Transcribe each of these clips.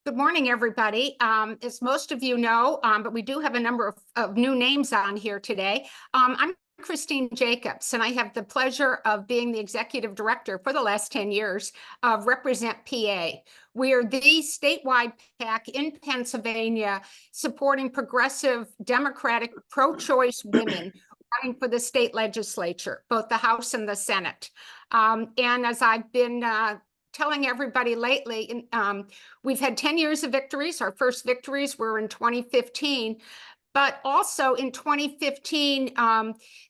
Good morning, everybody. As most of you know, but we do have a number of new names on here today. I'm Christine Jacobs, and I have the pleasure of being the executive director for the last 10 years of Represent PA. We are the statewide PAC in Pennsylvania supporting progressive, democratic, pro-choice women running for the state legislature, both the House and the Senate. And as I've been telling everybody lately, we've had 10 years of victories. Our first victories were in 2015. But also in 2015,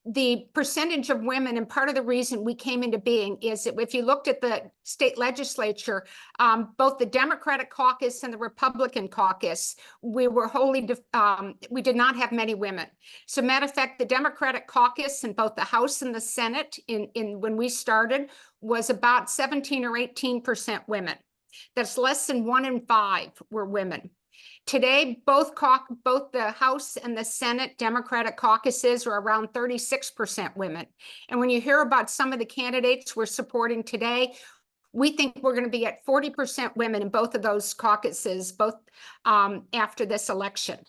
the percentage of women, and part of the reason we came into being is that if you looked at the state legislature, both the Democratic caucus and the Republican caucus, we were we did not have many women. So matter of fact, the Democratic caucus in both the House and the Senate when we started was about 17 or 18% women. That's less than 1 in 5 were women. Today, both the House and the Senate Democratic caucuses are around 36% women. And when you hear about some of the candidates we're supporting today, we think we're going to be at 40% women in both of those caucuses, after this election.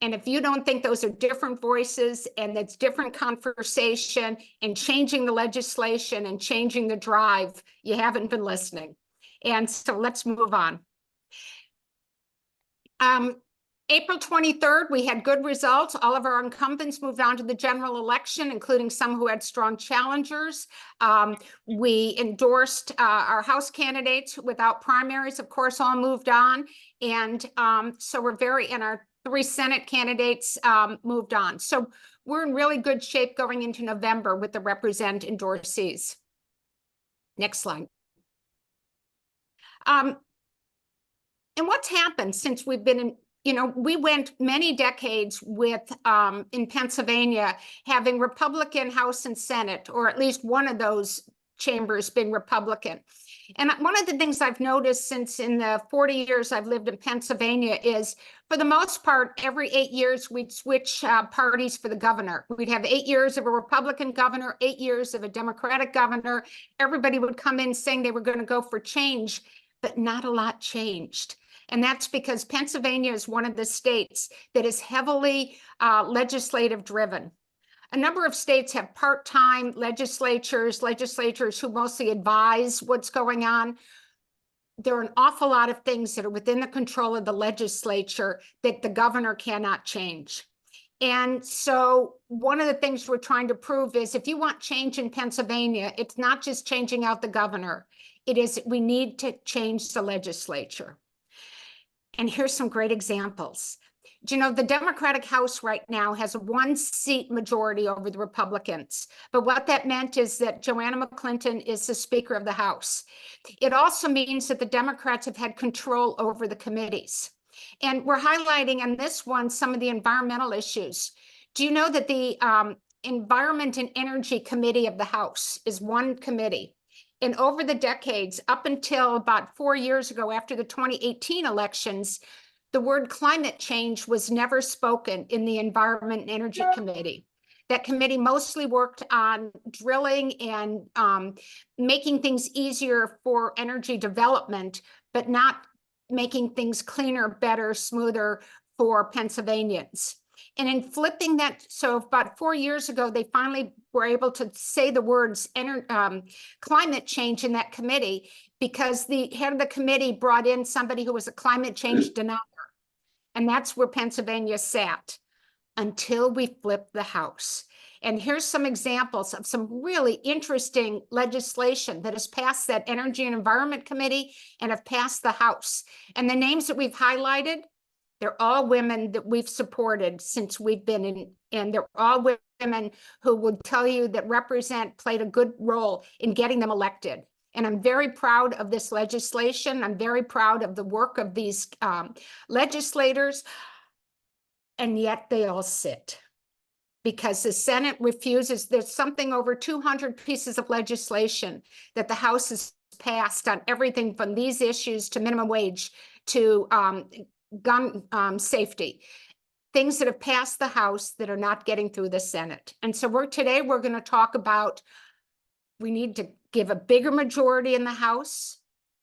And if you don't think those are different voices and that's different conversation and changing the legislation and changing the drive, you haven't been listening. And so let's move on. April 23rd, we had good results. All of our incumbents moved on to the general election, including some who had strong challengers. We endorsed our House candidates without primaries, of course, all moved on. And so and our 3 Senate candidates moved on. So we're in really good shape going into November with the Represent endorsees. Next slide. And what's happened since we've been in, we went many decades with, in Pennsylvania, having Republican House and Senate, or at least one of those chambers being Republican. And one of the things I've noticed since in the 40 years I've lived in Pennsylvania is, for the most part, every 8 years, we'd switch parties for the governor. We'd have 8 years of a Republican governor, 8 years of a Democratic governor. Everybody would come in saying they were going to go for change, but not a lot changed. And that's because Pennsylvania is one of the states that is heavily legislative driven. A number of states have part-time legislatures who mostly advise what's going on. There are an awful lot of things that are within the control of the legislature that the governor cannot change. And so one of the things we're trying to prove is, if you want change in Pennsylvania, it's not just changing out the governor. It is, we need to change the legislature. And here's some great examples. Do you know the Democratic House right now has a 1-seat majority over the Republicans? But what that meant is that Joanna McClinton is the Speaker of the House. It also means that the Democrats have had control over the committees. And we're highlighting on this one some of the environmental issues. Do you know that the Environment and Energy Committee of the House is one committee? And over the decades, up until about 4 years ago, after the 2018 elections, the word climate change was never spoken in the Environment and Energy Committee. That committee mostly worked on drilling and making things easier for energy development, but not making things cleaner, better, smoother for Pennsylvanians. And in flipping that, so about 4 years ago, they finally were able to say the words climate change in that committee, because the head of the committee brought in somebody who was a climate change denier. And that's where Pennsylvania sat until we flipped the House. And here's some examples of some really interesting legislation that has passed that Energy and Environment Committee and have passed the House. And the names that we've highlighted, they're all women that we've supported since we've been in, and they're all women who would tell you that Represent played a good role in getting them elected. And I'm very proud of this legislation. I'm very proud of the work of these legislators, and yet they all sit because the Senate refuses. There's something over 200 pieces of legislation that the House has passed on everything from these issues to minimum wage to gun safety, things that have passed the House that are not getting through the Senate. And so today we're going to talk about, we need to give a bigger majority in the House.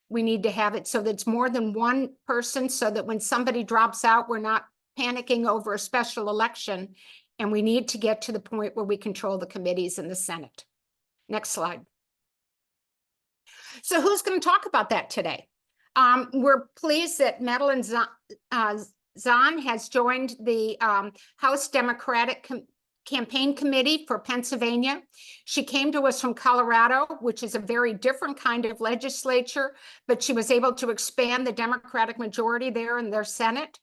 we need to have it so that it's more than one person, so that when somebody drops out, we're not panicking over a special election. And we need to get to the point where we control the committees in the Senate. Next slide. So who's going to talk about that today? We're pleased that Madeline Zane has joined the House Democratic Campaign Committee for Pennsylvania. She came to us from Colorado, which is a very different kind of legislature, but she was able to expand the Democratic majority there in their Senate.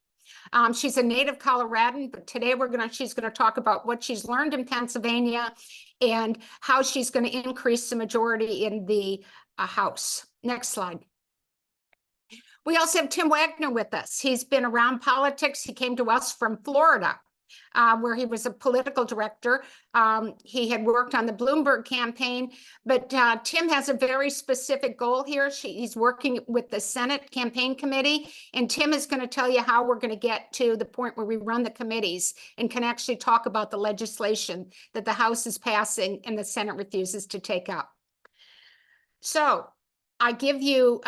She's a native Coloradan, but today she's gonna talk about what she's learned in Pennsylvania and how she's going to increase the majority in the House. Next slide. We also have Tim Wagner with us. He's been around politics. He came to us from Florida, where he was a political director. He had worked on the Bloomberg campaign, but Tim has a very specific goal here. He's working with the Senate Campaign Committee, and Tim is going to tell you how we're going to get to the point where we run the committees and can actually talk about the legislation that the House is passing and the Senate refuses to take up. So I give you,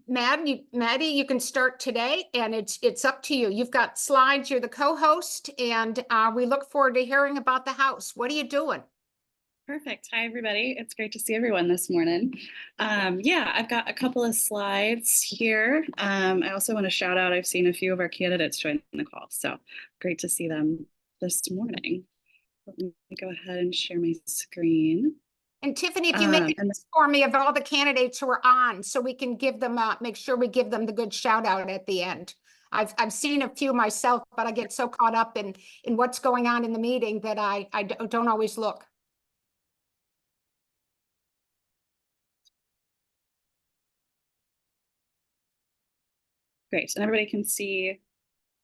Maddie, you can start today, and it's up to you. You've got slides, you're the co-host, and we look forward to hearing about the House. What are you doing? Perfect. Hi, everybody. It's great to see everyone this morning. Yeah, I've got a couple of slides here. I also want to shout out, I've seen a few of our candidates join the call, so great to see them this morning. Let me go ahead and share my screen. And Tiffany, if you make a list for me of all the candidates who are on, so we can give them, make sure we give them the good shout out at the end. I've seen a few myself, but I get so caught up in what's going on in the meeting that I don't always look. Great, and everybody can see,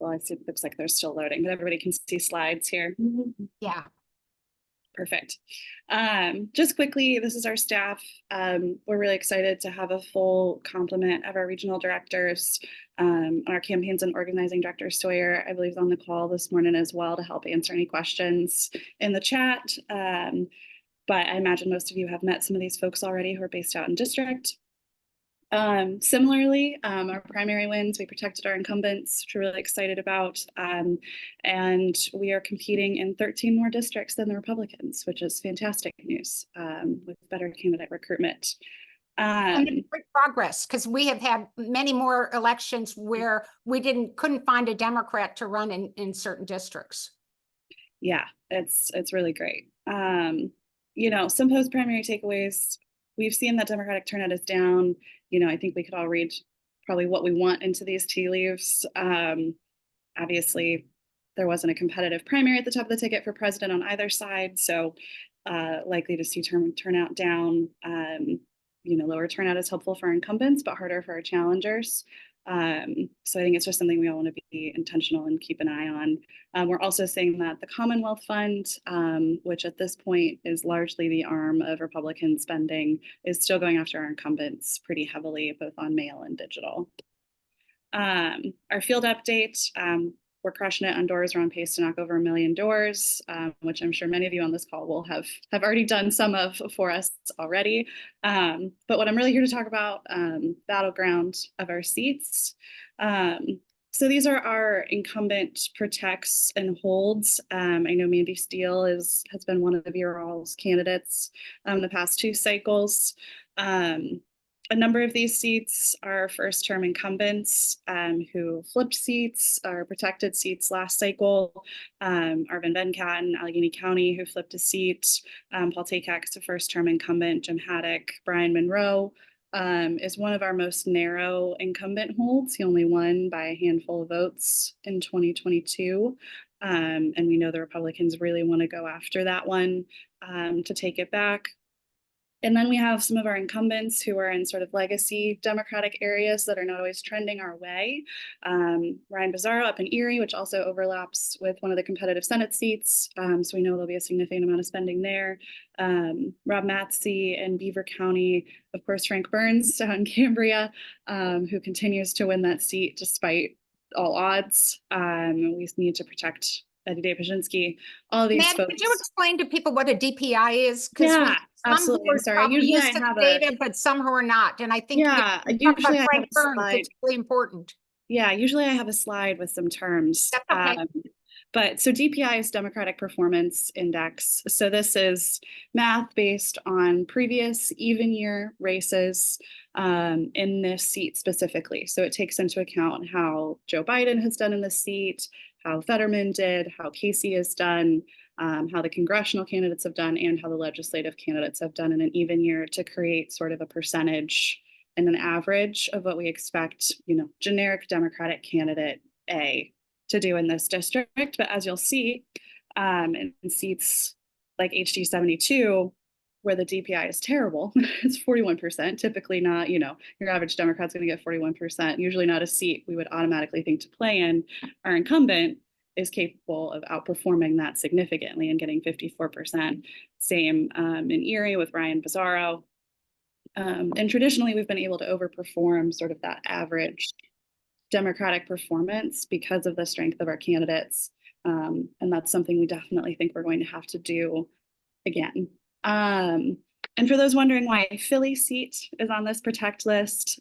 well, I see it looks like they're still loading, but everybody can see slides here. Yeah. Perfect. Just quickly, this is our staff. We're really excited to have a full complement of our regional directors. Our campaigns and organizing director, Sawyer, I believe, is on the call this morning as well to help answer any questions in the chat. But I imagine most of you have met some of these folks already who are based out in district. Similarly, our primary wins, we protected our incumbents, which we're really excited about. And we are competing in 13 more districts than the Republicans, which is fantastic news with better candidate recruitment. And great progress, because we have had many more elections where we couldn't find a Democrat to run in certain districts. Yeah, it's really great. You know, some post-primary takeaways. We've seen that Democratic turnout is down. You know, I think we could all read probably what we want into these tea leaves. Obviously, there wasn't a competitive primary at the top of the ticket for president on either side, so likely to see turnout down. You know, lower turnout is helpful for our incumbents, but harder for our challengers. So I think it's just something we all want to be intentional and keep an eye on. We're also saying that the Commonwealth Fund, which at this point is largely the arm of Republican spending, is still going after our incumbents pretty heavily, both on mail and digital. Our field update, we're crushing it on doors. We're on pace to knock over 1 million doors, which I'm sure many of you on this call will have already done some of for us already. But what I'm really here to talk about, battleground of our seats. So these are our incumbent protects and holds. I know Mandy Steele has been one of your all's candidates the past 2 cycles. A number of these seats are first-term incumbents who flipped seats or protected seats last cycle. Arvin Venkat in Allegheny County, who flipped a seat. Paul Takak is a first-term incumbent. Jim Haddock, Brian Monroe is one of our most narrow incumbent holds. He only won by a handful of votes in 2022. And we know the Republicans really want to go after that one to take it back. And then we have some of our incumbents who are in sort of legacy Democratic areas that are not always trending our way. Ryan Bizzaro up in Erie, which also overlaps with one of the competitive Senate seats. So we know there'll be a significant amount of spending there. Rob Matsey in Beaver County, of course, Frank Burns down in Cambria, who continues to win that seat despite all odds. We need to protect Eddie Dave Paczynski, all of these folks. Could you explain to people what a DPI is? Yeah, some who Absolutely. I'm are sorry. probably Usually I used to the have a, data, but some who are not. And I think yeah, when you talk usually about I have right a terms, slide. it's really important. Yeah, usually I have a slide with some terms. That's okay. But so DPI is Democratic Performance Index. So this is math based on previous even year races in this seat specifically. So it takes into account how Joe Biden has done in the seat, how Fetterman did, how Casey has done, how the congressional candidates have done, and how the legislative candidates have done in an even year to create sort of a percentage and an average of what we expect, generic Democratic candidate A to do in this district. But as you'll see, in seats like HD 72, where the DPI is terrible, it's 41%. Typically not, your average Democrat's going to get 41%, usually not a seat we would automatically think to play in. Our incumbent is capable of outperforming that significantly and getting 54%. Same in Erie with Ryan Bizzaro. And traditionally, we've been able to overperform sort of that average Democratic performance because of the strength of our candidates. And that's something we definitely think we're going to have to do again. And for those wondering why Philly seat is on this protect list,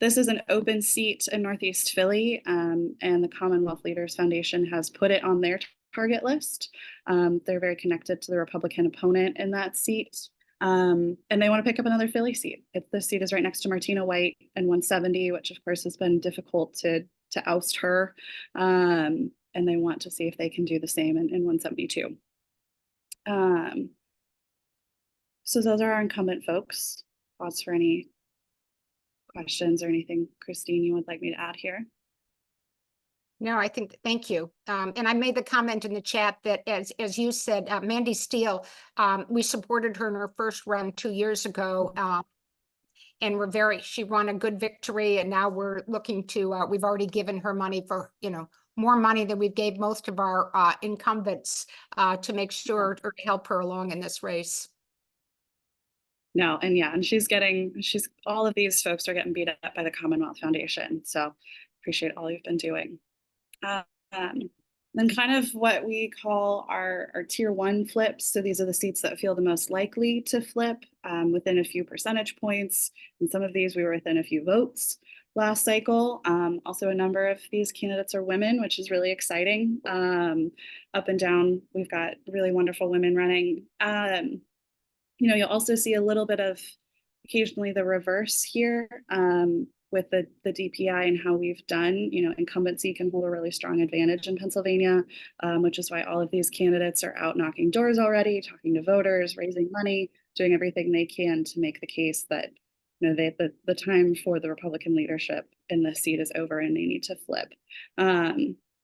this is an open seat in Northeast Philly, and the Commonwealth Leaders Foundation has put it on their target list. They're very connected to the Republican opponent in that seat. And they want to pick up another Philly seat. This seat is right next to Martina White in 170, which of course has been difficult to oust her. And they want to see if they can do the same in 172. So those are our incumbent folks. Thoughts for any questions or anything, Christine, you would like me to add here? No, I think, thank you. And I made the comment in the chat that as you said, Mandy Steele, we supported her in her first run 2 years ago. And she won a good victory. And now we're looking to, we've already given her money for, more money than we've gave most of our incumbents to make sure or to help her along in this race. No, and yeah, and all of these folks are getting beat up by the Commonwealth Foundation. So appreciate all you've been doing. Then kind of what we call our tier 1 flips. So these are the seats that feel the most likely to flip within a few percentage points. And some of these we were within a few votes last cycle. Also, a number of these candidates are women, which is really exciting. Up and down, we've got really wonderful women running. You'll also see a little bit of occasionally the reverse here. With the DPI and how we've done, incumbency can hold a really strong advantage in Pennsylvania, which is why all of these candidates are out knocking doors already, talking to voters, raising money, doing everything they can to make the case that the time for the Republican leadership in this seat is over and they need to flip.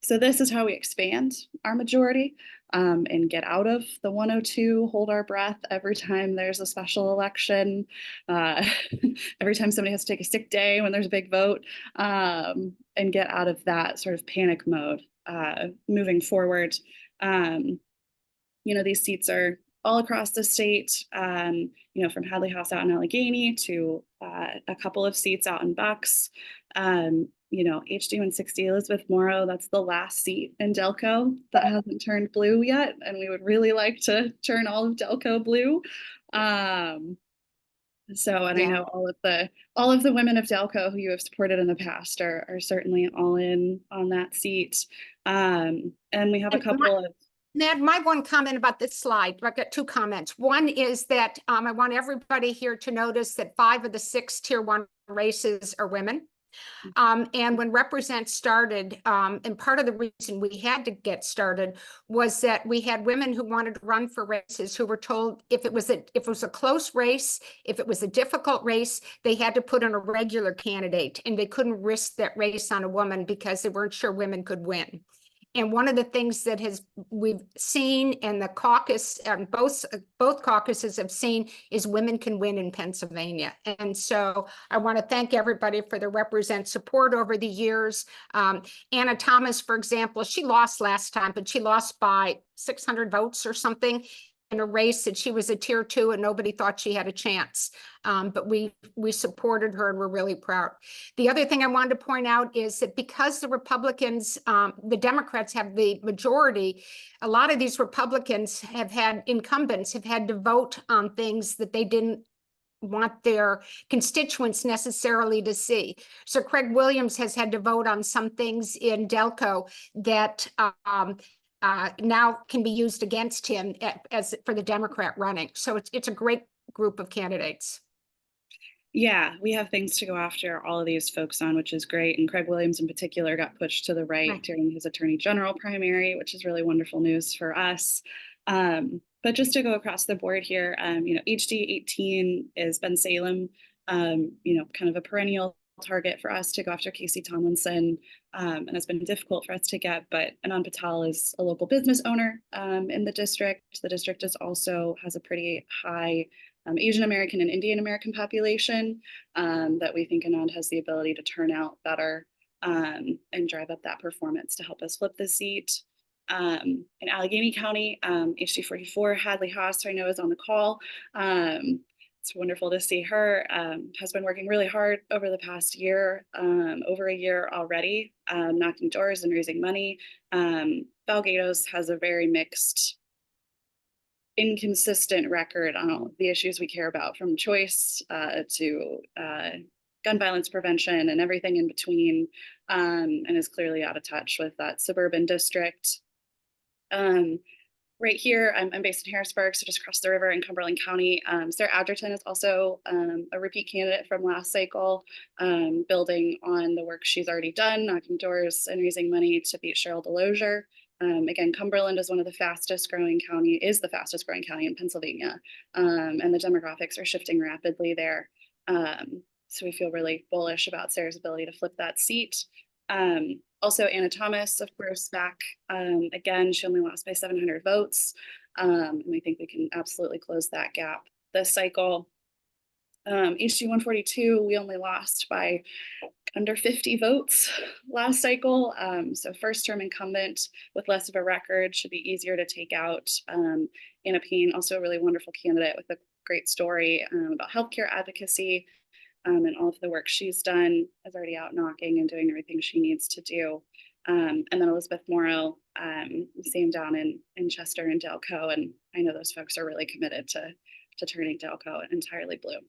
So this is how we expand our majority and get out of the 102, hold our breath every time there's a special election, every time somebody has to take a sick day when there's a big vote, and get out of that sort of panic mode moving forward. These seats are all across the state, from Hadley House out in Allegheny to a couple of seats out in Bucks. HD 160 Elizabeth Morrow, that's the last seat in Delco that hasn't turned blue yet, and we would really like to turn all of Delco blue. I know all of the women of Delco who you have supported in the past are certainly all in on that seat. And we have a couple of Ned, my one comment about this slide, I've got 2 comments. One is that I want everybody here to notice that 5 of the 6 tier 1 races are women. And when Represent started, and part of the reason we had to get started was that we had women who wanted to run for races who were told if it was a close race, if it was a difficult race, they had to put in a regular candidate, and they couldn't risk that race on a woman because they weren't sure women could win. And one of the things that we've seen, and the caucus and both caucuses have seen, is women can win in Pennsylvania. And so I want to thank everybody for their Represent support over the years. Anna Thomas, for example, she lost last time, but she lost by 600 votes or something. a race that she was a tier 2 and nobody thought she had a chance. But we supported her and we're really proud. The other thing I wanted to point out is that because the Republicans, the Democrats have the majority, a lot of these Republicans incumbents have had to vote on things that they didn't want their constituents necessarily to see. So Craig Williams has had to vote on some things in Delco that now can be used against him as for the Democrat running. So it's a great group of candidates. Yeah, we have things to go after all of these folks on, which is great. And Craig Williams in particular got pushed to the right during his attorney general primary, which is really wonderful news for us. But just to go across the board here, HD 18 is Ben Salem, kind of a perennial target for us to go after Casey Tomlinson, and it's been difficult for us to get, but Anand Patel is a local business owner in the district. The district has a pretty high Asian American and Indian American population that we think Anand has the ability to turn out better and drive up that performance to help us flip the seat. In Allegheny County, HD 44, Hadley Haas, I know, is on the call. It's wonderful to see her. Has been working really hard over the past year, over a year already, knocking doors and raising money. Val Gatos has a very mixed, inconsistent record on all of the issues we care about, from choice to gun violence prevention and everything in between, and is clearly out of touch with that suburban district. Right here, I'm based in Harrisburg, so just across the river in Cumberland County. Sarah Adderton is also a repeat candidate from last cycle, building on the work she's already done, knocking doors and raising money to beat Cheryl Delosier. Again, Cumberland is the fastest growing county in Pennsylvania, and the demographics are shifting rapidly there. So we feel really bullish about Sarah's ability to flip that seat. Also, Anna Thomas, of course, back again. She only lost by 700 votes, and we think we can absolutely close that gap this cycle. HD 142, we only lost by under 50 votes last cycle. So first term incumbent with less of a record, should be easier to take out. Anna Payne, also a really wonderful candidate with a great story about healthcare advocacy. And all of the work she's done, is already out knocking and doing everything she needs to do. And then Elizabeth Morrow, same down in Chester and Delco. And I know those folks are really committed to turning Delco entirely blue.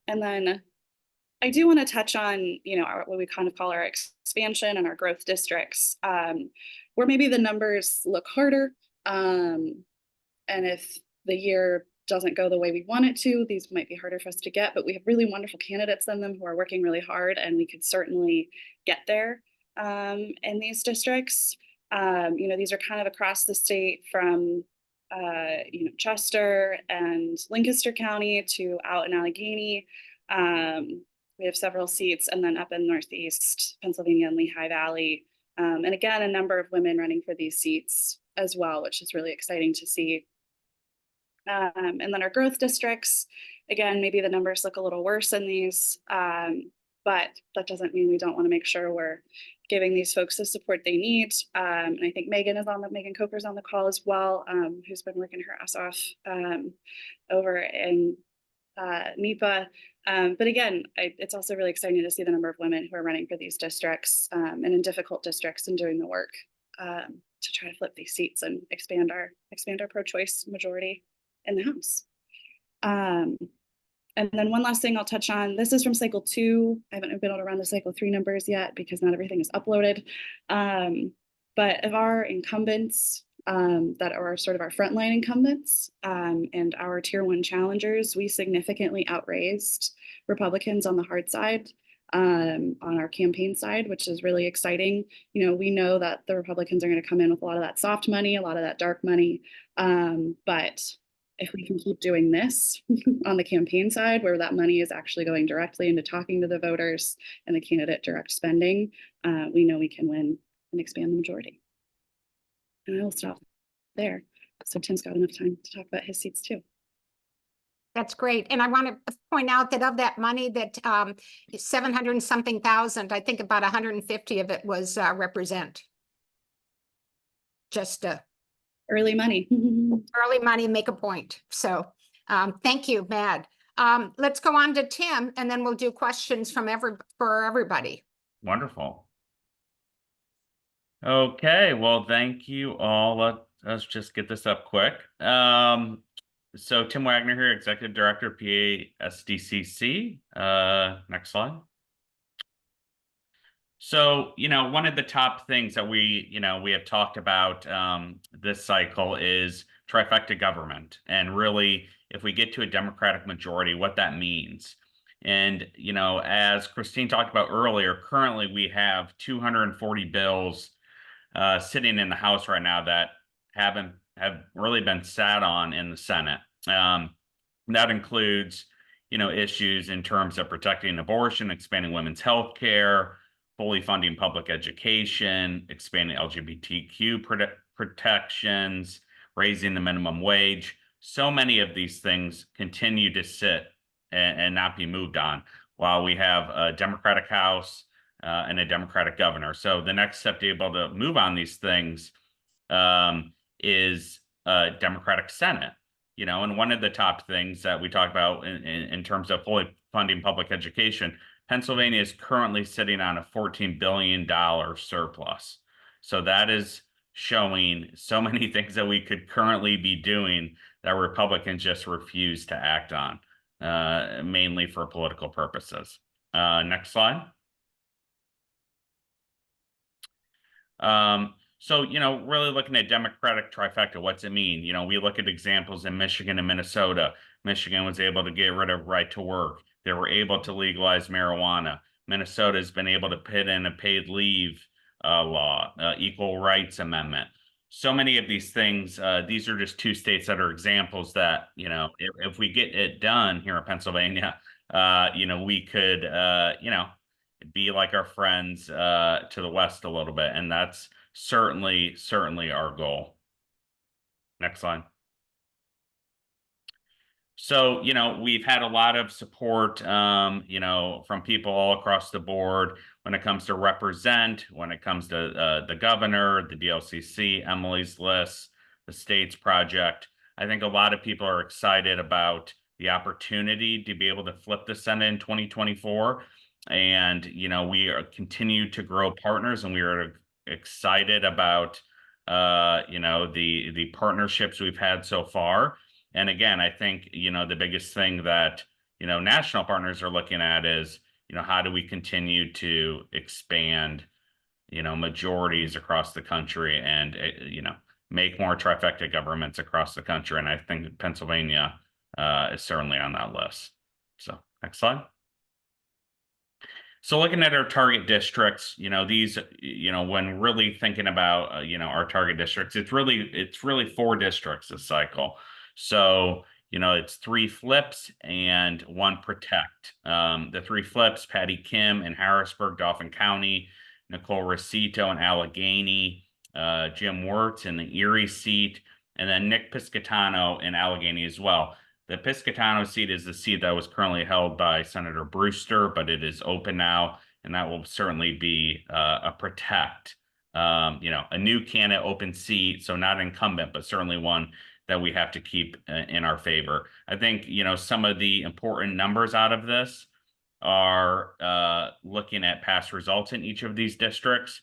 And then I do want to touch on, what we kind of call our expansion and our growth districts, where maybe the numbers look harder. And if the year doesn't go the way we want it to, these might be harder for us to get, but we have really wonderful candidates in them who are working really hard, and we could certainly get there in these districts. These are kind of across the state from Chester and Lancaster County to out in Allegheny. We have several seats, and then up in Northeast Pennsylvania and Lehigh Valley. And again, a number of women running for these seats as well, which is really exciting to see. And then our growth districts, again, maybe the numbers look a little worse in these, but that doesn't mean we don't want to make sure we're giving these folks the support they need. And I think Megan Coker's on the call as well, who's been working her ass off over in NEPA. But again, it's also really exciting to see the number of women who are running for these districts and in difficult districts and doing the work to try to flip these seats and expand our pro-choice majority in the House. And then one last thing I'll touch on, this is from cycle 2. I haven't been able to run the cycle 3 numbers yet because not everything is uploaded. But of our incumbents that are sort of our frontline incumbents and our tier 1 challengers, we significantly outraised Republicans on the hard side, on our campaign side, which is really exciting. We know that the Republicans are going to come in with a lot of that soft money, a lot of that dark money, but if we can keep doing this on the campaign side, where that money is actually going directly into talking to the voters and the candidate direct spending, we know we can win and expand the majority. And I will stop there. So Tim's got enough time to talk about his seats too. That's great. And I want to point out that of that money, that 700 and something thousand, I think about 150 of it was represent. Just Early money. Early money, make a point. So thank you, Mad. Let's go on to Tim, and then we'll do questions from everybody. Wonderful. Okay, well, thank you all. Let's just get this up quick. So Tim Wagner here, Executive Director of PASDCC. Next slide. So, one of the top things that we have talked about this cycle is trifecta government, and really, if we get to a Democratic majority, what that means. And, as Christine talked about earlier, currently we have 240 bills sitting in the House right now that have really been sat on in the Senate. That includes, issues in terms of protecting abortion, expanding women's health care, fully funding public education, expanding LGBTQ protections, raising the minimum wage. So many of these things continue to sit and not be moved on while we have a Democratic House and a Democratic governor. So the next step to be able to move on these things is a Democratic Senate. And one of the top things that we talk about in terms of fully funding public education, Pennsylvania is currently sitting on a $14 billion surplus. So that is showing so many things that we could currently be doing that Republicans just refuse to act on, mainly for political purposes. Next slide. So, really looking at Democratic trifecta, what's it mean? We look at examples in Michigan and Minnesota. Michigan was able to get rid of right to work. They were able to legalize marijuana. Minnesota has been able to put in a paid leave law, equal rights amendment. So many of these things, these are just two states that are examples that, if we get it done here in Pennsylvania, we could, be like our friends to the west a little bit. And that's certainly our goal. Next slide. So, we've had a lot of support, from people all across the board when it comes to represent, when it comes to the governor, the DLCC, Emily's List, the states project. I think a lot of people are excited about the opportunity to be able to flip the Senate in 2024. And, we continue to grow partners, and we are excited about, the partnerships we've had so far. And again, I think, the biggest thing that, national partners are looking at is, how do we continue to expand, majorities across the country and, make more trifecta governments across the country. And I think Pennsylvania is certainly on that list. So next slide. So looking at our target districts, these, when really thinking about, our target districts, it's really 4 districts this cycle. So, it's 3 flips and 1 protect. The 3 flips, Patty Kim in Harrisburg, Dauphin County, Nicole Rosito in Allegheny, Jim Wirtz in the Erie seat, and then Nick Piscitano in Allegheny as well. The Piscitano seat is the seat that was currently held by Senator Brewster, but it is open now, and that will certainly be a protect, a new candidate open seat, so not incumbent, but certainly one that we have to keep in our favor. I think, some of the important numbers out of this are looking at past results in each of these districts.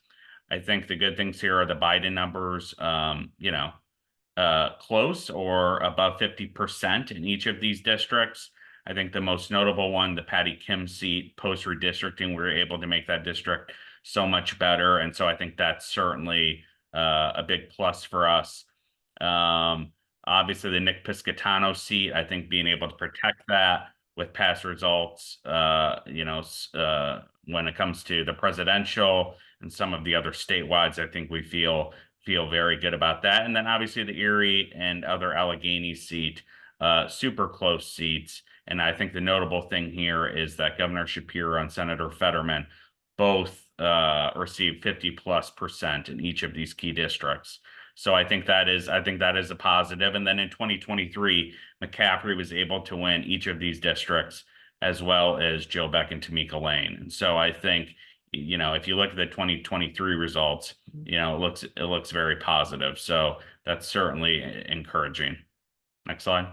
I think the good things here are the Biden numbers, close or above 50% in each of these districts. I think the most notable one, the Patty Kim seat, post redistricting, we were able to make that district so much better. And so I think that's certainly a big plus for us. Obviously, the Nick Piscitano seat, I think being able to protect that with past results, when it comes to the presidential and some of the other statewides, I think we feel very good about that. And then obviously the Erie and other Allegheny seat, super close seats. And I think the notable thing here is that Governor Shapiro and Senator Fetterman both received 50+% in each of these key districts. So I think that is a positive. And then in 2023, McCaffrey was able to win each of these districts, as well as Joe Beck and Tamika Lane. And so I think, you know, if you look at the 2023 results, you know, it looks very positive. So that's certainly encouraging. Next slide.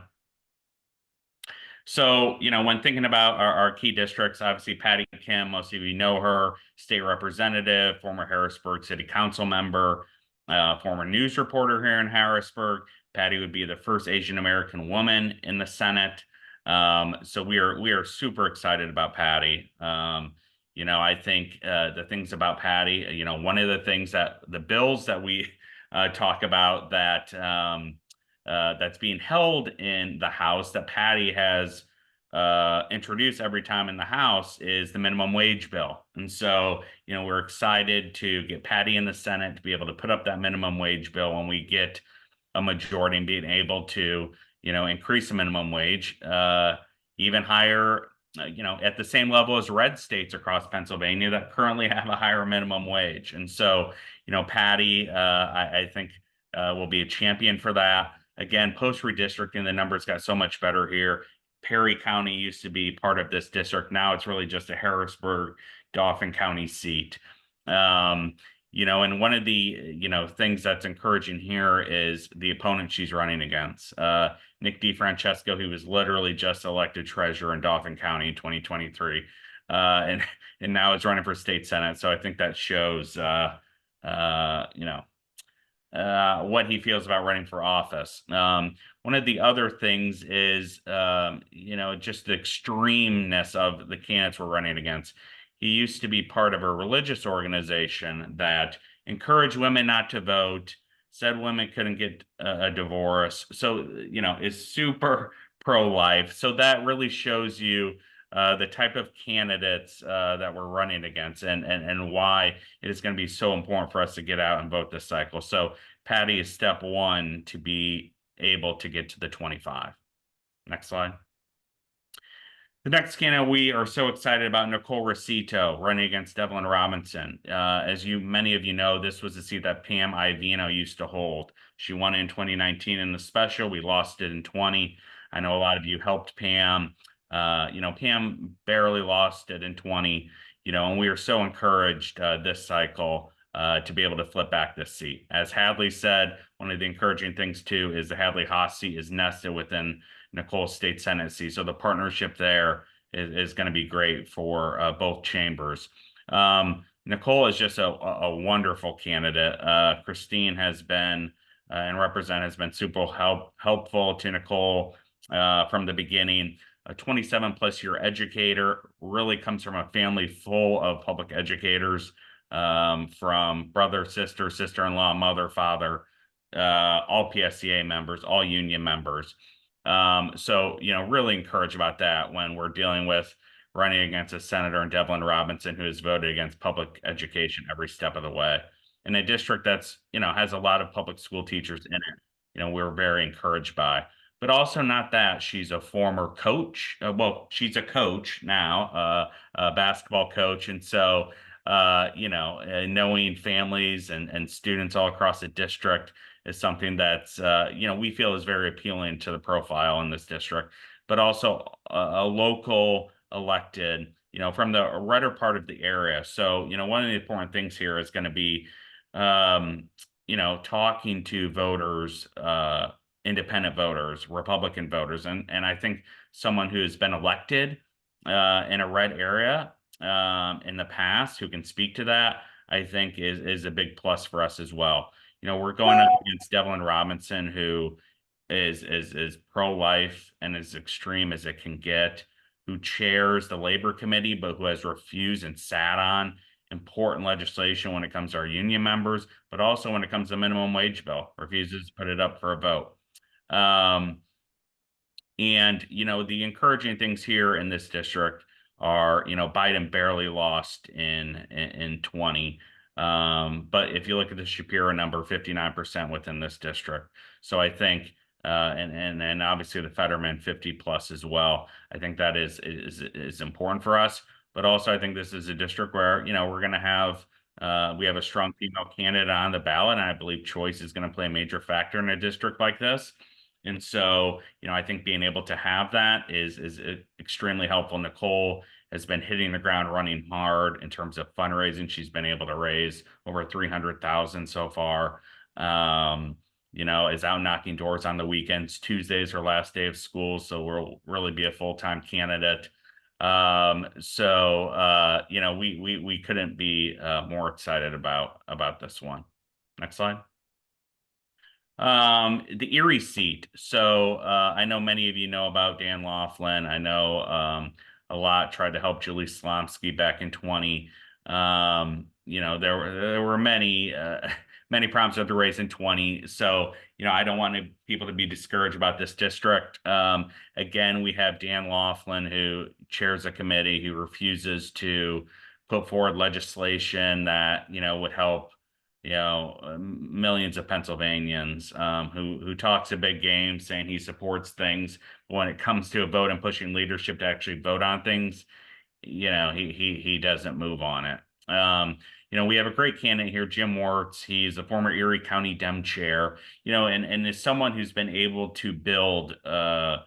So, you know, when thinking about our key districts, obviously Patty Kim, most of you know her, state representative, former Harrisburg City Council member, former news reporter here in Harrisburg. Patty would be the first Asian American woman in the Senate. So we are super excited about Patty. You know, I think the things about Patty, you know, one of the things that the bills that we talk about that that's being held in the House that Patty has introduced every time in the House is the minimum wage bill. And so, you know, we're excited to get Patty in the Senate to be able to put up that minimum wage bill when we get a majority and being able to, you know, increase the minimum wage even higher, you know, at the same level as red states across Pennsylvania that currently have a higher minimum wage. And so, you know, Patty, I think will be a champion for that. Again, post redistricting, the numbers got so much better here. Perry County used to be part of this district. Now it's really just a Harrisburg, Dauphin County seat. You know, and one of the, you know, things that's encouraging here is the opponent she's running against. Nick DeFrancesco, who was literally just elected treasurer in Dauphin County in 2023, and now is running for state senate. So I think that shows, you know, what he feels about running for office. One of the other things is, you know, just the extremeness of the candidates we're running against. He used to be part of a religious organization that encouraged women not to vote, said women couldn't get a divorce. So, you know, is super pro-life. So that really shows you the type of candidates that we're running against and why it is going to be so important for us to get out and vote this cycle. So Patty is step one to be able to get to the 25. Next slide. The next candidate we are so excited about, Nicole Rosito, running against Devlin Robinson. As many of you know, this was a seat that Pam Ivino used to hold. She won in 2019 in the special. We lost it in 20. I know a lot of you helped Pam. You know, Pam barely lost it in 20, you know, and we are so encouraged this cycle to be able to flip back this seat. As Hadley said, one of the encouraging things too is the Hadley-Haas seat is nested within Nicole's state senate seat. So the partnership there is going to be great for both chambers. Nicole is just a wonderful candidate. Christine has been and has been super helpful to Nicole from the beginning. A 27+ year educator, really comes from a family full of public educators, from brother, sister, sister-in-law, mother, father, all PSCA members, all union members. So, you know, really encouraged about that when we're dealing with running against a senator in Devlin Robinson who has voted against public education every step of the way. In a district that's, you know, has a lot of public school teachers in it, you know, we're very encouraged by. But also not that, she's a former coach. Well, she's a coach now, a basketball coach. And so, you know, knowing families and students all across the district is something that's, you know, we feel is very appealing to the profile in this district, but also a local elected, you know, from the redder part of the area. So, you know, one of the important things here is going to be, you know, talking to voters, independent voters, Republican voters. And I think someone who has been elected in a red area in the past who can speak to that, I think is a big plus for us as well. You know, we're going up against Devlin Robinson, who is pro-life and as extreme as it can get, who chairs the labor committee, but who has refused and sat on important legislation when it comes to our union members, but also when it comes to minimum wage bill, refuses to put it up for a vote. And, you know, the encouraging things here in this district are, you know, Biden barely lost in 20. But if you look at the Shapiro number, 59% within this district. So I think, and obviously the Fetterman 50+ as well. I think that is important for us. But also I think this is a district where, you know, we're going to have, we have a strong female candidate on the ballot, and I believe choice is going to play a major factor in a district like this. And so, you know, I think being able to have that is extremely helpful. Nicole has been hitting the ground running hard in terms of fundraising. She's been able to raise over 300,000 so far. You know, is out knocking doors on the weekends. Tuesday's her last day of school, so we'll really be a full-time candidate. You know, we couldn't be more excited about this one. Next slide. The Erie seat. So I know many of you know about Dan Laughlin. I know a lot tried to help Julie Slomsky back in 20. You know, there were many many problems with the race in 20. So, you know, I don't want people to be discouraged about this district. Again, we have Dan Laughlin, who chairs a committee who refuses to put forward legislation that, you know, would help, you know, millions of Pennsylvanians, who talks a big game saying he supports things. But when it comes to a vote and pushing leadership to actually vote on things, you know, he doesn't move on it. You know, we have a great candidate here, Jim Wertz. He's a former Erie County Dem chair, you know, and is someone who's been able to build a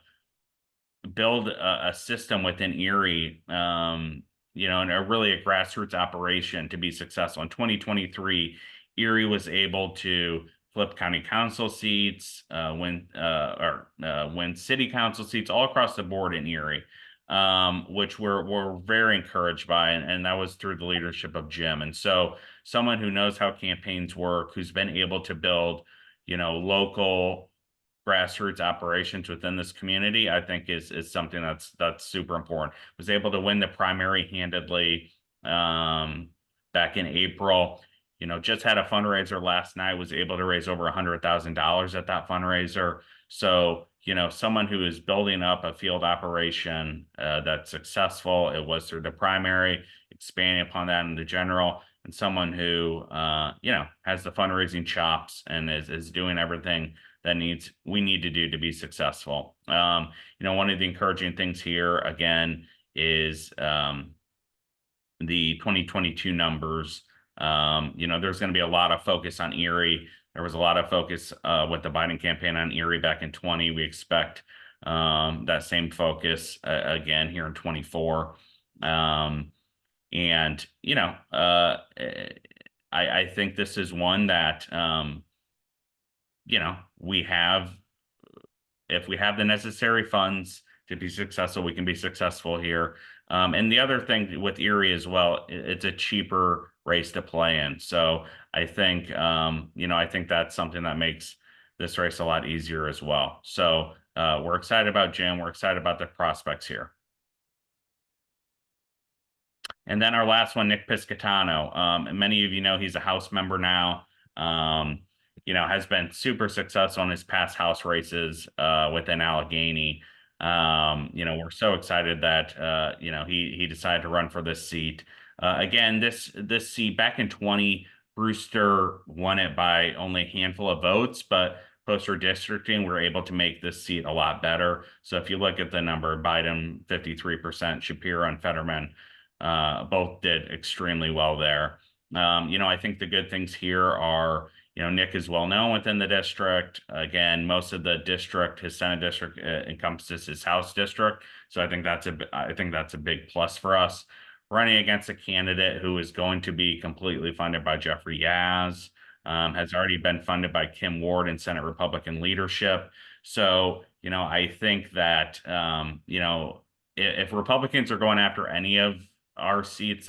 system within Erie, you know, and really a grassroots operation to be successful. In 2023, Erie was able to flip county council seats, win city council seats all across the board in Erie, which we're very encouraged by, and that was through the leadership of Jim. And so someone who knows how campaigns work, who's been able to build, you know, local grassroots operations within this community, I think is something that's super important. Was able to win the primary handedly back in April. You know, just had a fundraiser last night, was able to raise over $100,000 at that fundraiser. So, you know, someone who is building up a field operation that's successful. It was through the primary, expanding upon that in the general, and someone who, you know, has the fundraising chops and is doing everything that we need to do to be successful. You know, one of the encouraging things here, again, is the 2022 numbers. You know, there's going to be a lot of focus on Erie. There was a lot of focus with the Biden campaign on Erie back in 20. We expect that same focus again here in 24. And, you know, I think this is one that, you know, if we have the necessary funds to be successful, we can be successful here. And the other thing with Erie as well, it's a cheaper race to play in. So I think, you know, I think that's something that makes this race a lot easier as well. So we're excited about Jim. We're excited about the prospects here. And then our last one, Nick Piscatano. Many of you know he's a House member now. You know, has been super successful in his past House races within Allegheny. You know, we're so excited that you know, he decided to run for this seat. Again, this seat back in 20, Brewster won it by only a handful of votes, but post redistricting, we were able to make this seat a lot better. So if you look at the number, Biden 53%, Shapiro and Fetterman both did extremely well there. You know, I think the good things here are, you know, Nick is well known within the district. Again, most of the district, his Senate district, encompasses his House district. So I think that's a big plus for us. Running against a candidate who is going to be completely funded by Jeffrey Yaz, has already been funded by Kim Ward and Senate Republican leadership. So, you know, I think that, you know, if Republicans are going after any of our seats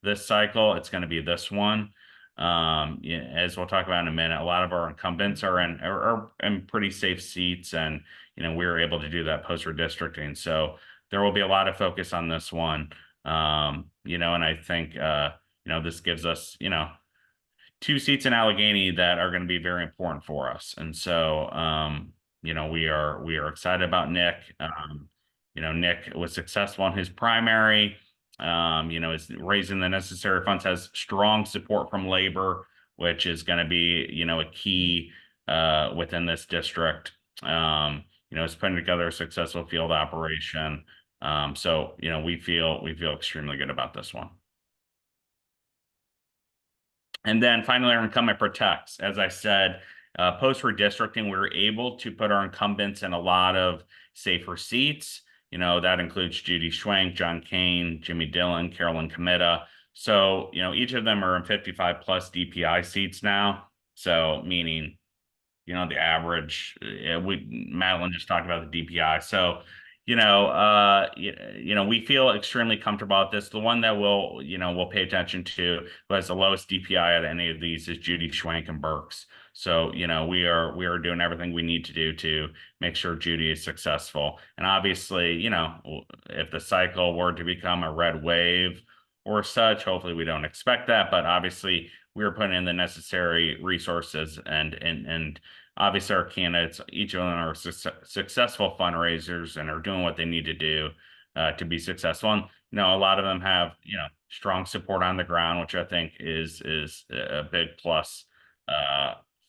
this cycle, it's going to be this one. As we'll talk about in a minute, a lot of our incumbents are in pretty safe seats, and you know, we were able to do that post redistricting. So there will be a lot of focus on this one. You know, and I think you know, this gives us, you know, 2 seats in Allegheny that are going to be very important for us. And so you know, we are excited about Nick. You know, Nick was successful in his primary. You know, is raising the necessary funds, has strong support from labor, which is going to be, you know, a key within this district. You know, is putting together a successful field operation. So, you know, we feel extremely good about this one. And then finally, our incumbent protects. As I said, post redistricting, we were able to put our incumbents in a lot of safer seats. That includes Judy Schwenk, John Kane, Jimmy Dillon, Carolyn Comita. So, each of them are in 55 plus DPI seats now. So meaning, the average, Madeline just talked about the DPI. So, we feel extremely comfortable at this. The one that we'll pay attention to, who has the lowest DPI out of any of these, is Judy Schwenk and Burks. So, we are doing everything we need to do to make sure Judy is successful. And obviously, if the cycle were to become a red wave or such, hopefully we don't expect that, but obviously we are putting in the necessary resources and obviously our candidates, each of them are successful fundraisers and are doing what they need to do to be successful. And, a lot of them have, strong support on the ground, which I think is a big plus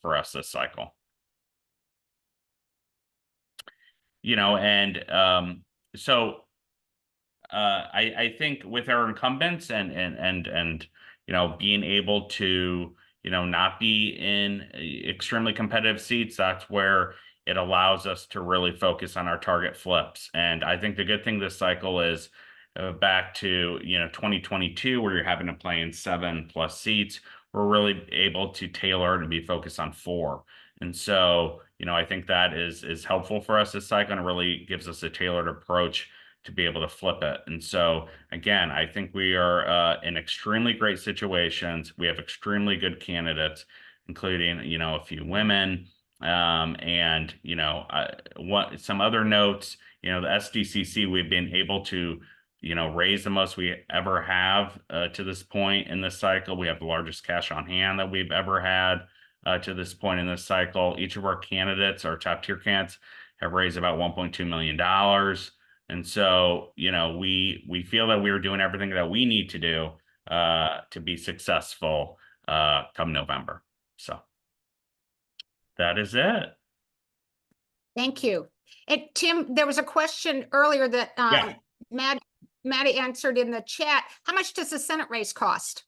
for us this cycle. So I think with our incumbents and being able to not be in extremely competitive seats, that's where it allows us to really focus on our target flips. And I think the good thing this cycle is back to 2022, where you're having to play in 7+ seats. We're really able to tailor and be focused on 4. And so I think that is helpful for us this cycle, and it really gives us a tailored approach to be able to flip it. And so, again, I think we are in extremely great situations. We have extremely good candidates, including, a few women. And, some other notes, the SDCC, we've been able to, raise the most we ever have to this point in this cycle. We have the largest cash on hand that we've ever had to this point in this cycle. Each of our candidates, our top tier candidates, have raised about $1.2 million. And so, we feel that we are doing everything that we need to do to be successful come November. So that is it. Thank you. And Tim, there was a question earlier that Maddie answered in the chat. How much does the Senate race cost?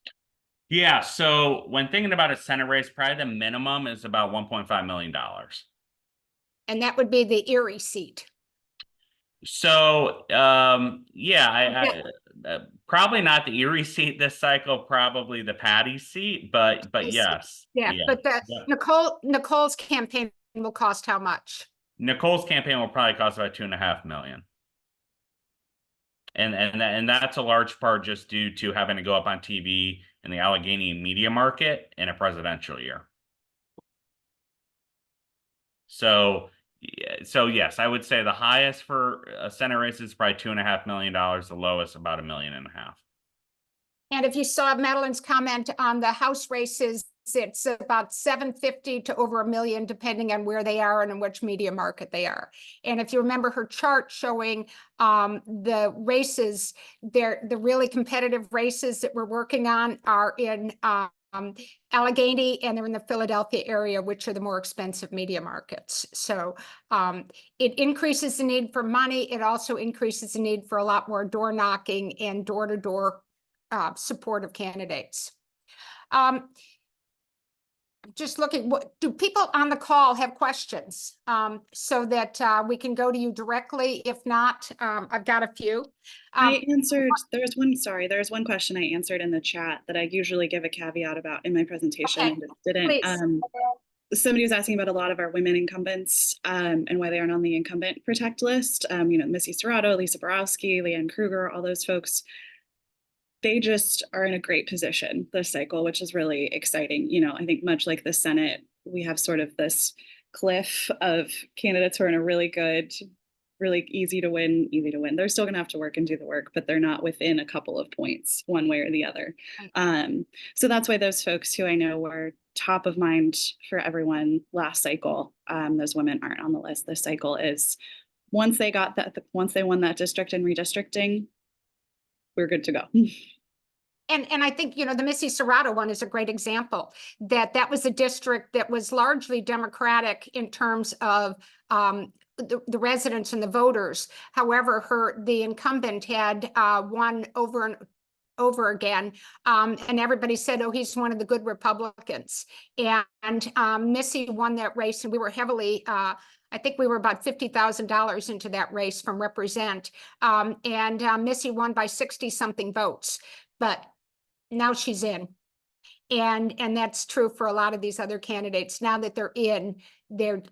Yeah, so when thinking about a Senate race, probably the minimum is about $1.5 million. And that would be the Erie seat. So, probably not the Erie seat this cycle, probably the Patty seat, but yes. But Nicole's campaign will cost how much? Nicole's campaign will probably cost about $2.5 million. And that's a large part just due to having to go up on TV in the Allegheny media market in a presidential year. So yes, I would say the highest for a Senate race is probably $2.5 million. The lowest about $1.5 million. And if you saw Madeline's comment on the House races, it's about $750,000 to over $1 million, depending on where they are and in which media market they are. And if you remember her chart showing the races, the really competitive races that we're working on are in Allegheny, and they're in the Philadelphia area, which are the more expensive media markets. So it increases the need for money. It also increases the need for a lot more door knocking and door-to-door support of candidates. Just looking, do people on the call have questions so that we can go to you directly? If not, I've got a few. I answered, there's one question I answered in the chat that I usually give a caveat about in my presentation. Okay, and didn't. Somebody was asking about a lot of our women incumbents and why they aren't on the incumbent protect list. Missy Serrato, Lisa Borowski, Leanne Kruger, all those folks. They just are in a great position this cycle, which is really exciting. I think much like the Senate, we have sort of this cliff of candidates who are in a really good, really easy to win. They're still going to have to work and do the work, but they're not within a couple of points one way or the other. So that's why those folks who I know were top of mind for everyone last cycle, those women aren't on the list this cycle, is once they won that district and redistricting, we're good to go. And I think, the Missy Serrato one is a great example. That was a district that was largely Democratic in terms of the residents and the voters. However, the incumbent had won over over again. And everybody said, oh, he's one of the good Republicans. And Missy won that race, and we were heavily, I think we were about $50,000 into that race from Represent. And Missy won by 60-something votes, but now she's in. And that's true for a lot of these other candidates. Now that they're in, they're,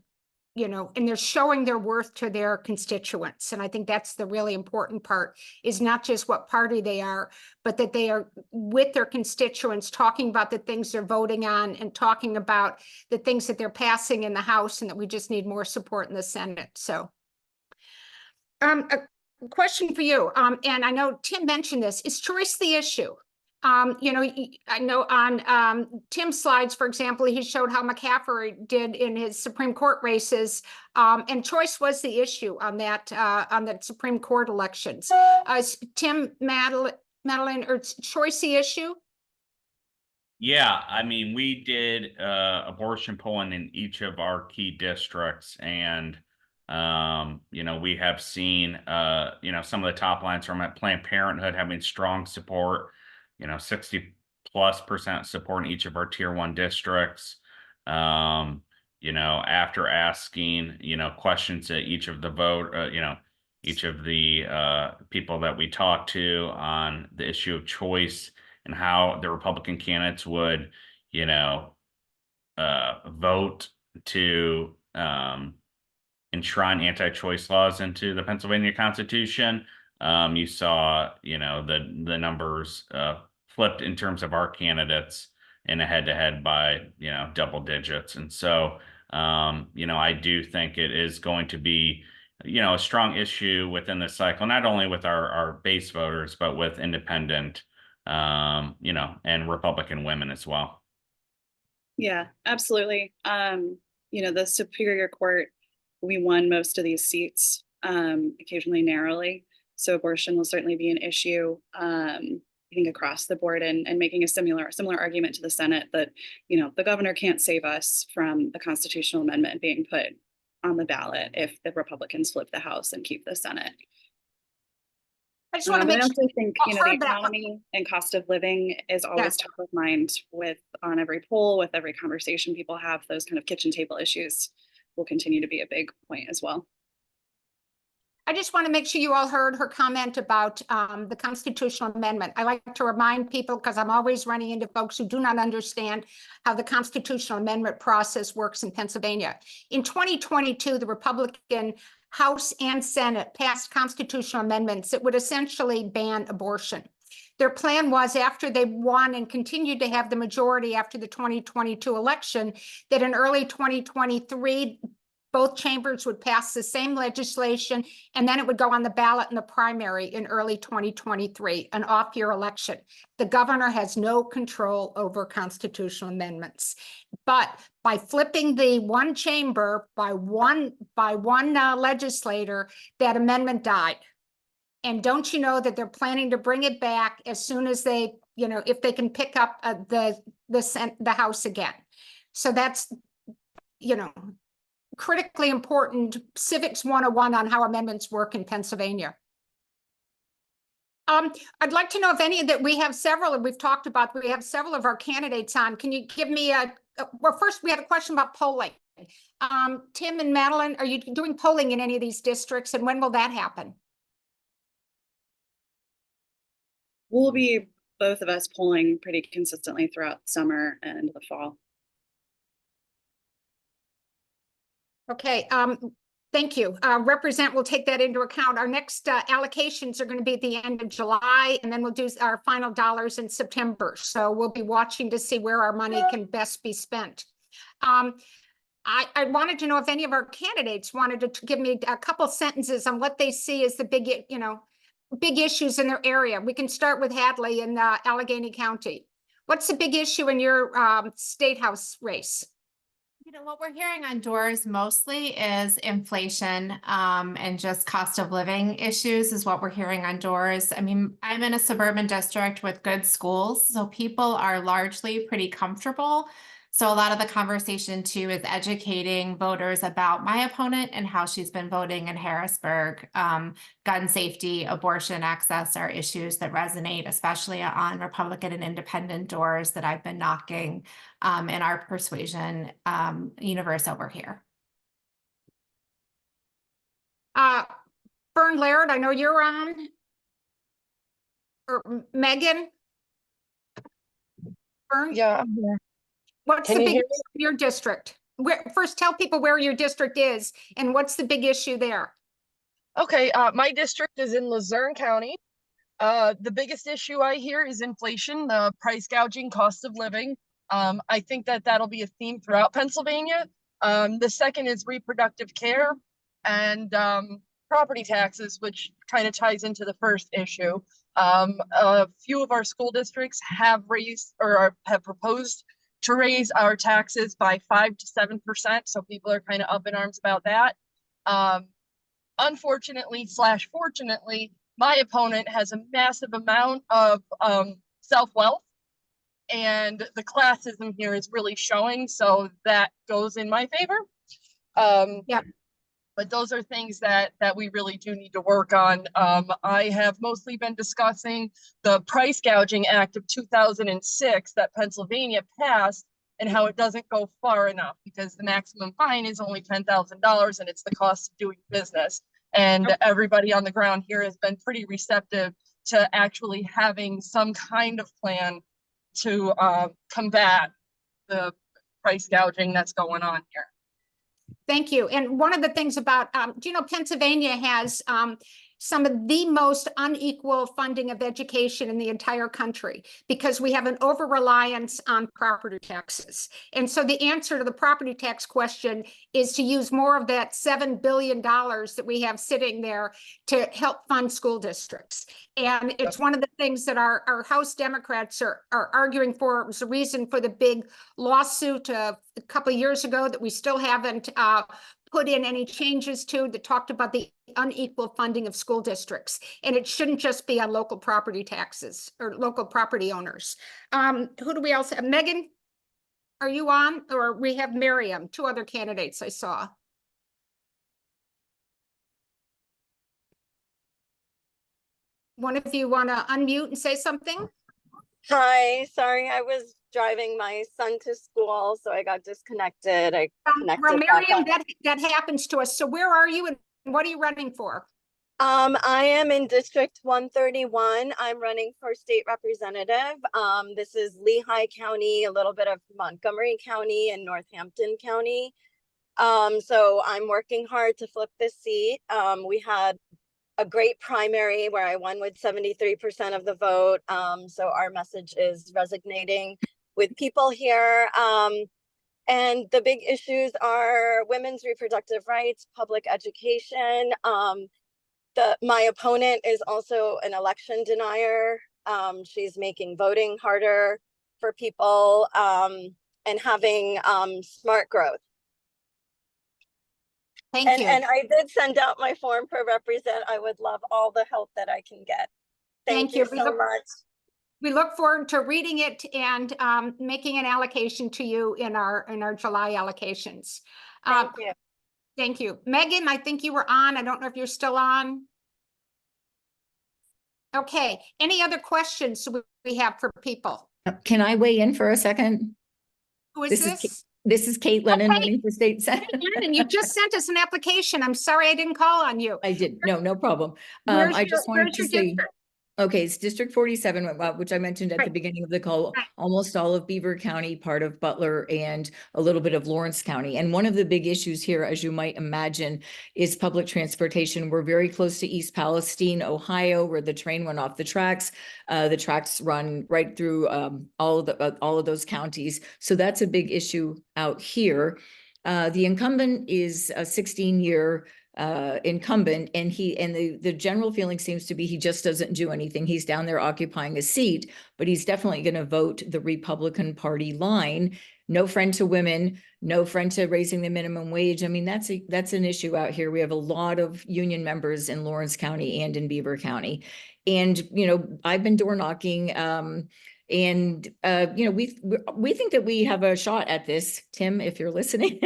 you know, and they're showing their worth to their constituents. And I think that's the really important part, is not just what party they are, but that they are with their constituents, talking about the things they're voting on and talking about the things that they're passing in the House, and that we just need more support in the Senate. So a question for you, and I know Tim mentioned this, is choice the issue? You know, I know on Tim's slides, for example, he showed how McCaffrey did in his Supreme Court races, and choice was the issue on that Supreme Court elections. Tim, Madeline, or choice the issue? Yeah, I mean, we did abortion polling in each of our key districts, and you know, we have seen you know, some of the top lines from Planned Parenthood having strong support. You know, 60+% support in each of our tier 1 districts. You know, after asking, you know, questions to each of the you know, each of the people that we talked to on the issue of choice and how the Republican candidates would, you know, vote to enshrine anti-choice laws into the Pennsylvania Constitution. You saw, you know, the numbers flipped in terms of our candidates in a head-to-head by, you know, double digits. And so, you know, I do think it is going to be, you know, a strong issue within the cycle, not only with our base voters, but with independent, you know, and Republican women as well. Yeah, absolutely. You know, the Superior Court, we won most of these seats, occasionally narrowly. So abortion will certainly be an issue, I think, across the board, and making a similar argument to the Senate that, you know, the governor can't save us from the constitutional amendment being put on the ballot if the Republicans flip the House and keep the Senate. I just want to make I sure. also think, you know, the economy and cost of living is always top of mind on every poll, with every conversation people have. Those kind of kitchen table issues will continue to be a big point as well. I just want to make sure you all heard her comment about the constitutional amendment. I like to remind people, because I'm always running into folks who do not understand how the constitutional amendment process works in Pennsylvania. In 2022, the Republican House and Senate passed constitutional amendments that would essentially ban abortion. Their plan was, after they won and continued to have the majority after the 2022 election, that in early 2023, both chambers would pass the same legislation, and then it would go on the ballot in the primary in early 2023, an off-year election. The governor has no control over constitutional amendments. But by flipping the one chamber by one legislator, that amendment died. And don't you know that they're planning to bring it back as soon as they, you know, if they can pick up the House again. So that's, you know, critically important civics 101 on how amendments work in Pennsylvania. I'd like to know if any that we have several, and we've talked about, we have several of our candidates on. Can you give me well, first we had a question about polling. Tim and Madeline, are you doing polling in any of these districts, and when will that happen? We'll be, both of us, polling pretty consistently throughout summer and the fall. Okay, thank you. Represent will take that into account. Our next allocations are going to be at the end of July, and then we'll do our final dollars in September. So we'll be watching to see where our money can best be spent. I wanted to know if any of our candidates wanted to give me a couple sentences on what they see as the big, you know, big issues in their area. We can start with Hadley in Allegheny County. What's the big issue in your state house race? You know, what we're hearing on doors mostly is inflation and just cost of living issues is what we're hearing on doors. I mean, I'm in a suburban district with good schools, so people are largely pretty comfortable So a lot of the conversation too is educating voters about my opponent and how she's been voting in Harrisburg. Gun safety, abortion access are issues that resonate, especially on Republican and independent doors that I've been knocking in our persuasion universe over here. Fern Laird, I know you're on. Or Megan? Fern? Yeah, I'm here. What's Can the you big hear issue in your district? First, tell people where your district is and what's the big issue there? Okay, my district is in Luzerne County. The biggest issue I hear is inflation, the price gouging, cost of living. I think that that'll be a theme throughout Pennsylvania. The second is reproductive care and property taxes, which kind of ties into the first issue. A few of our school districts have raised or have proposed to raise our taxes by 5 to 7%. So people are kind of up in arms about that. Unfortunately / fortunately, my opponent has a massive amount of self-wealth, and the classism here is really showing. So that goes in my favor. Yeah. But those are things that we really do need to work on. I have mostly been discussing the Price Gouging Act of 2006 that Pennsylvania passed and how it doesn't go far enough because the maximum fine is only $10,000 and it's the cost of doing business. And everybody on the ground here has been pretty receptive to actually having some kind of plan to combat the price gouging that's going on here. Thank you. And one of the things about, do you know, Pennsylvania has some of the most unequal funding of education in the entire country because we have an over-reliance on property taxes. And so the answer to the property tax question is to use more of that $7 billion that we have sitting there to help fund school districts. And it's one of the things that our House Democrats are arguing for. It was the reason for the big lawsuit a couple of years ago that we still haven't put in any changes to, that talked about the unequal funding of school districts. And it shouldn't just be on local property taxes or local property owners. Who do we else have? Megan, are you on? Or we have Miriam, 2 other candidates I saw. One of you want to unmute and say something? Hi, sorry, I was driving my son to school, so I got disconnected. I connected back Miriam, up. that happens to us. So where are you and what are you running for? I am in District 131. I'm running for state representative. This is Lehigh County, a little bit of Montgomery County and Northampton County. So I'm working hard to flip this seat. We had a great primary where I won with 73% of the vote. So our message is resonating with people here. And the big issues are women's reproductive rights, public education. My opponent is also an election denier. She's making voting harder for people and having smart growth. Thank you. And I did send out my form for represent. I would love all the help that I can get. Thank you so much. We look forward to reading it and making an allocation to you in our July allocations. Thank you. Thank you. Megan, I think you were on. I don't know if you're still on. Okay. Any other questions we have for people? Can I weigh in for a second? Who is this? This is Kate Lennon Okay. running for state senate. And you just sent us an application. I'm sorry I didn't call on you. I did. No problem. I just wanted to say, okay, it's District 47, which I mentioned at the beginning of the call, almost all of Beaver County, part of Butler, and a little bit of Lawrence County. And one of the big issues here, as you might imagine, is public transportation. We're very close to East Palestine, Ohio, where the train went off the tracks. The tracks run right through all of those counties. So that's a big issue out here. The incumbent is a 16-year incumbent, and the general feeling seems to be he just doesn't do anything. He's down there occupying a seat, but he's definitely going to vote the Republican Party line. No friend to women, no friend to raising the minimum wage. I mean, that's an issue out here. We have a lot of union members in Lawrence County and in Beaver County. And, you know, I've been door knocking And, you know, we think that we have a shot at this, Tim, if you're listening.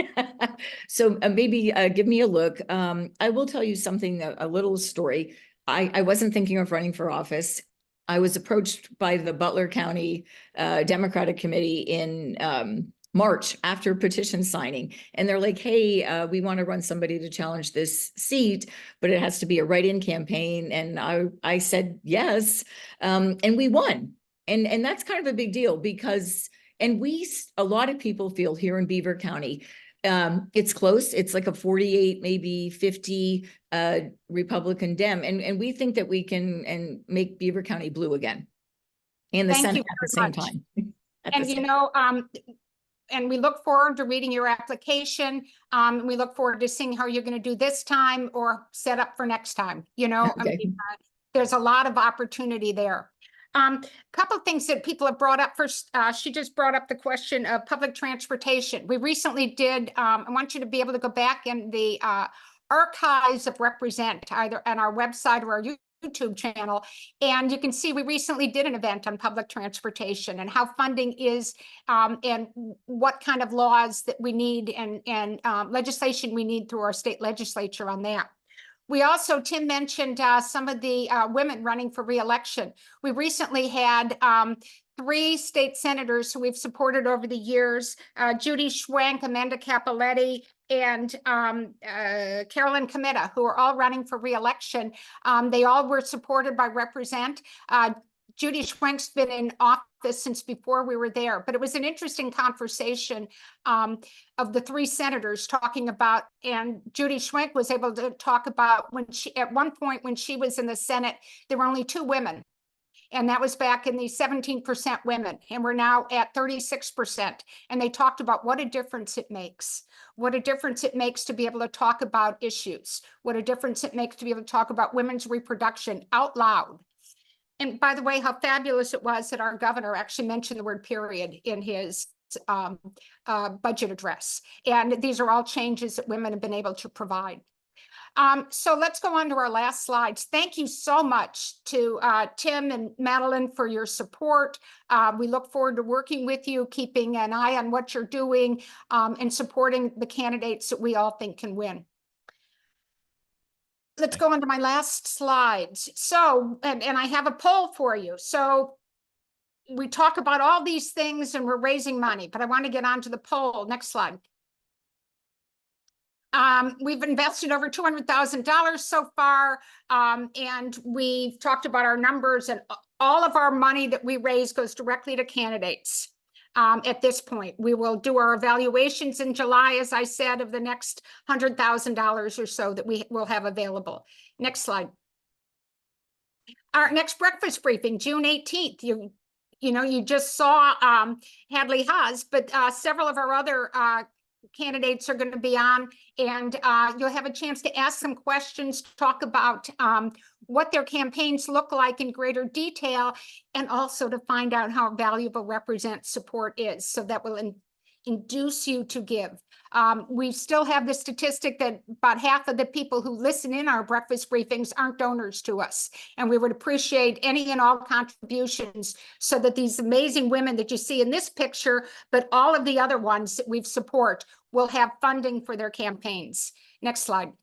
So maybe give me a look. I will tell you something, a little story. I wasn't thinking of running for office. I was approached by the Butler County Democratic Committee in March after petition signing. And they're like, hey, we want to run somebody to challenge this seat, but it has to be a write-in campaign. And I said yes, and we won. And that's kind of a big deal because, and a lot of people feel here in Beaver County, it's close. It's like a 48, maybe 50 Republican Dem. And we think that we can make Beaver County blue again. And the Senate at the same time. And you know, and we look forward to reading your application. We look forward to seeing how you're going to do this time or set up for next time. You know, Okay. I mean, there's a lot of opportunity there. Couple of things that people have brought up. First, she just brought up the question of public transportation. We recently did, I want you to be able to go back in the archives of Represent, either on our website or our YouTube channel, and you can see we recently did an event on public transportation and how funding is, and what kind of laws that we need and legislation we need through our state legislature on that. We also, Tim mentioned some of the women running for re-election. We recently had 3 state senators who we've supported over the years, Judy Schwenk, Amanda Capoletti, and Carolyn Comita, who are all running for re-election. They all were supported by Represent. Judy Schwenk's been in office since before we were there, but it was an interesting conversation of the 3 senators talking about, and Judy Schwenk was able to talk about when at one point when she was in the Senate, there were only 2 women. And that was back in the 17% women, and we're now at 36%. And they talked about what a difference it makes, what a difference it makes to be able to talk about issues, what a difference it makes to be able to talk about women's reproduction out loud. And by the way, how fabulous it was that our governor actually mentioned the word period in his budget address. And these are all changes that women have been able to provide. So let's go on to our last slides. Thank you so much to Tim and Madeline for your support. We look forward to working with you, keeping an eye on what you're doing, and supporting the candidates that we all think can win. Let's go on to my last slides. So, and I have a poll for you. So we talk about all these things and we're raising money, but I want to get on to the poll. Next slide. We've invested over $200,000 so far, and we've talked about our numbers, and all of our money that we raise goes directly to candidates. At this point, we will do our evaluations in July, as I said, of the next $100,000 or so that we will have available. Next slide. Our next breakfast briefing, June 18th. You know, you just saw Hadley Haas, but several of our other candidates are going to be on, and you'll have a chance to ask some questions, talk about what their campaigns look like in greater detail, and also to find out how valuable Represent support is. So that will induce you to give. We still have the statistic that about half of the people who listen in our breakfast briefings aren't donors to us. And we would appreciate any and all contributions so that these amazing women that you see in this picture, but all of the other ones that we support, will have funding for their campaigns. Next slide.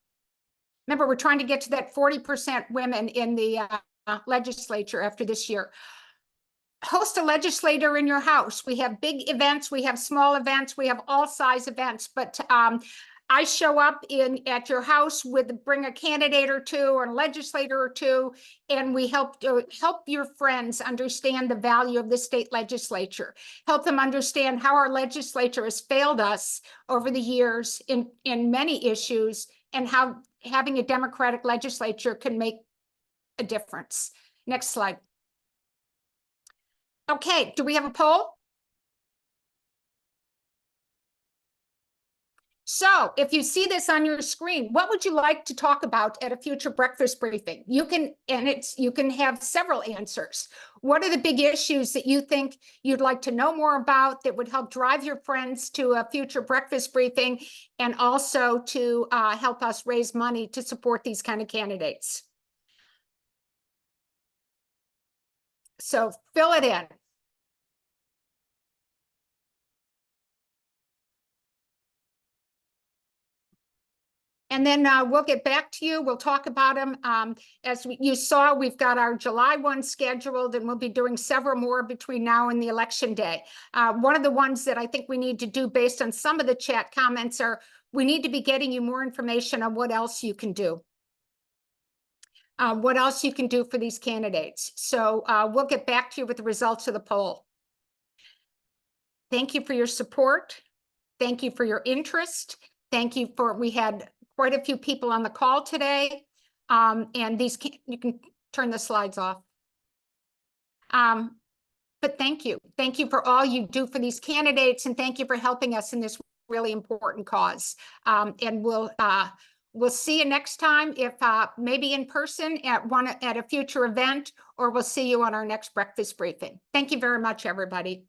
Remember, we're trying to get to that 40% women in the legislature after this year. Host a legislator in your house. We have big events, we have small events, we have all size events, but I show up at your house bring a candidate or two or a legislator or two, and we help your friends understand the value of the state legislature, help them understand how our legislature has failed us over the years in many issues, and how having a Democratic legislature can make a difference. Next slide. Okay, do we have a poll? So if you see this on your screen, what would you like to talk about at a future breakfast briefing? You can have several answers. What are the big issues that you think you'd like to know more about that would help drive your friends to a future breakfast briefing, and also to help us raise money to support these kind of candidates? So fill it in. And then we'll get back to you. We'll talk about them. As you saw, we've got our July one scheduled, and we'll be doing several more between now and the election day. One of the ones that I think we need to do based on some of the chat comments are, we need to be getting you more information on what else you can do. What else you can do for these candidates. So we'll get back to you with the results of the poll. Thank you for your support. Thank you for your interest. Thank you for, we had quite a few people on the call today. And these, you can turn the slides off. But thank you. Thank you for all you do for these candidates, and thank you for helping us in this really important cause. And we'll see you next time, if maybe in person at a future event, or we'll see you on our next breakfast briefing. Thank you very much, everybody.